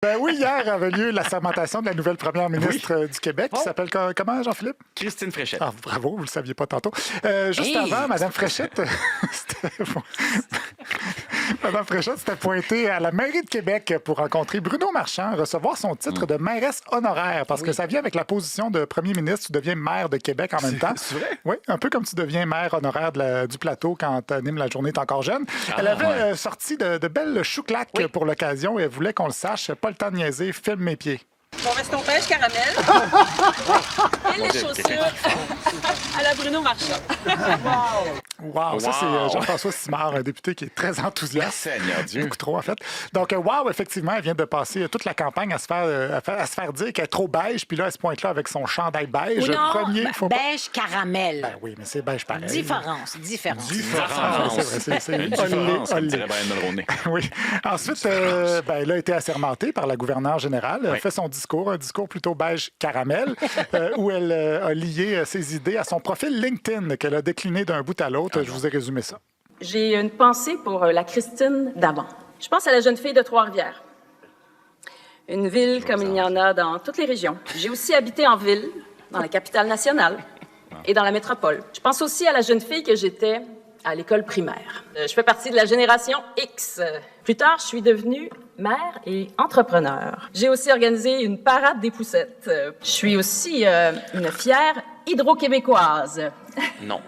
Ben oui, hier avait lieu la sermentation de la nouvelle première ministre du Québec, qui Oh. s'appelle comment, Jean-Philippe? Christine Fréchette. Ah, bravo, vous ne le saviez pas tantôt. Juste Hey! avant, Mme Fréchette, Mme Fréchette s'était pointée à la mairie de Québec pour rencontrer Bruno Marchand, recevoir son titre de mairesse honoraire, parce que ça vient avec la position de premier ministre, tu deviens maire de Québec en même temps. C'est vrai? Oui, un peu comme tu deviens maire honoraire du plateau quand tu animes la journée T'es encore jeune. Elle avait sorti de belles chouclaques pour l'occasion et elle voulait qu'on le sache. Pas le temps de niaiser, filme mes pieds. Mon veston beige caramel et les chaussures à la Bruno Marchand. Wow, ça c'est Jean-François Simard, un député qui est très enthousiaste. Seigneur Dieu. Beaucoup trop, en fait. Donc, wow, effectivement, elle vient de passer toute la campagne à se faire dire qu'elle est trop beige, puis là, elle se pointe là avec son chandail beige. Ou non, Faut pas- beige caramel. Ben oui, mais c'est beige pareil. Différence. Différence. C'est vrai, c'est Une différence, comme olé. dirait Brian Mulroney. Oui. Ensuite, elle a été assermentée par la gouverneure générale. Elle a fait son discours, un discours plutôt beige caramel, où elle a lié ses idées à son profil LinkedIn qu'elle a décliné d'un bout à l'autre. Je vous ai résumé ça. J'ai une pensée pour la Christine d'avant. Je pense à la jeune fille de Trois-Rivières. Une ville comme il y en a dans toutes les régions. J'ai aussi habité en ville, dans la capitale nationale et dans la métropole. Je pense aussi à la jeune fille que j'étais à l'école primaire. Je fais partie de la génération X. Plus tard, je suis devenue mère et entrepreneur. J'ai aussi organisé une parade des poussettes. Je suis aussi une fière hydro-québécoise. Non.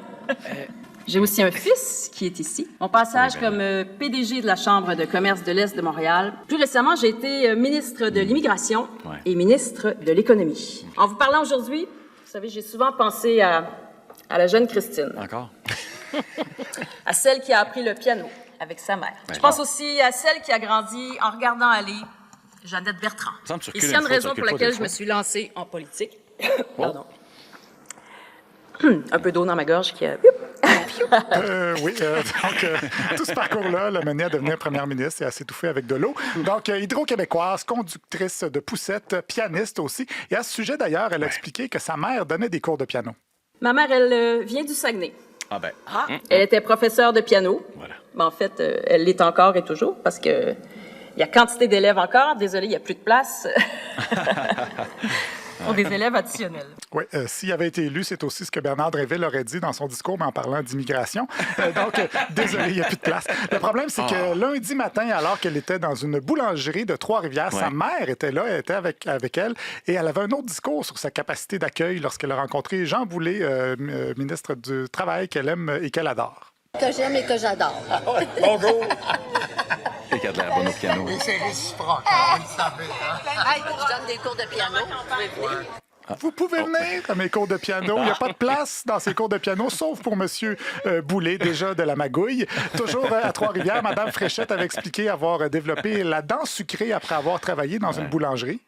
J'ai aussi un fils qui est ici. Mon passage comme PDG de la Chambre de commerce de l'Est de Montréal. Plus récemment, j'ai été ministre de l'Immigration et ministre de l'Économie. En vous parlant aujourd'hui, vous savez, j'ai souvent pensé à la jeune Christine, Encore? à celle qui a appris le piano avec sa mère. Je pense aussi à celle qui a grandi en regardant aller Jeannette Bertrand. Il me semble que tu Et recules s'il y a une une fois, raison tu pour recules pas laquelle deux je me fois. suis lancée en politique, pardon. Un peu d'eau dans ma gorge qui a... Oui, donc tout ce parcours-là l'a mené à devenir première ministre et à s'étouffer avec de l'eau. Donc, hydro-québécoise, conductrice de poussette, pianiste aussi. Et à ce sujet, d'ailleurs, elle a expliqué que sa mère donnait des cours de piano. Ma mère, elle vient du Saguenay. Ah ben. Elle était professeure de piano. Voilà. Mais en fait, elle l'est encore et toujours parce que il y a quantité d'élèves encore. Désolée, il n'y a plus de place pour des élèves additionnels. Oui, s'il avait été élu, c'est aussi ce que Bernard Drinville aurait dit dans son discours, mais en parlant d'immigration. Désolé, il n'y a plus de place. Le problème, c'est que lundi matin, alors qu'elle était dans une boulangerie de Trois-Rivières, sa mère était là, elle était avec elle, et elle avait un autre discours sur sa capacité d'accueil lorsqu'elle a rencontré Jean Boulet, ministre du Travail, qu'elle aime et qu'elle adore. Que j'aime et que j'adore. Et qu'il y a de la bonne au piano. C'est réciproque, vous le savez. Hey, je donne des cours de piano. Vous pouvez venir. Vous pouvez venir à mes cours de piano. Il n'y a pas de place dans ces cours de piano, sauf pour M. Boulet, déjà de la magouille. Toujours à Trois-Rivières, Mme Fréchette avait expliqué avoir développé la dent sucrée après avoir travaillé dans une boulangerie.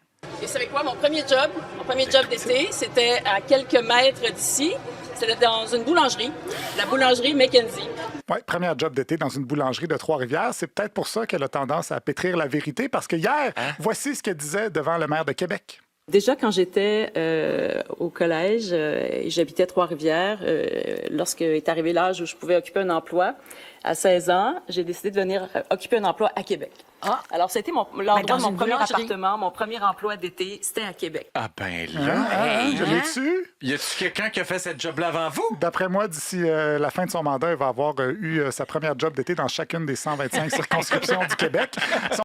Et vous savez quoi? Mon premier job d'été, c'était à quelques mètres d'ici. C'était dans une boulangerie, la boulangerie Mackenzie. Oui, premier job d'été dans une boulangerie de Trois-Rivières. C'est peut-être pour ça qu'elle a tendance à pétrir la vérité, parce que hier, voici ce qu'elle disait devant le maire de Québec. Déjà, quand j'étais au collège, et j'habitais Trois-Rivières, lorsque est arrivé l'âge où je pouvais occuper un emploi, à 16 ans, j'ai décidé de venir occuper un emploi à Québec. Ah. Alors, c'était l'endroit dans de mon une premier boulangerie. appartement, mon premier emploi d'été, c'était à Québec. Ah ben là. Je l'ai-tu? Y a-tu quelqu'un qui a fait cette job-là avant vous? D'après moi, d'ici la fin de son mandat, elle va avoir eu sa première job d'été dans chacune des 125 circonscriptions du Québec.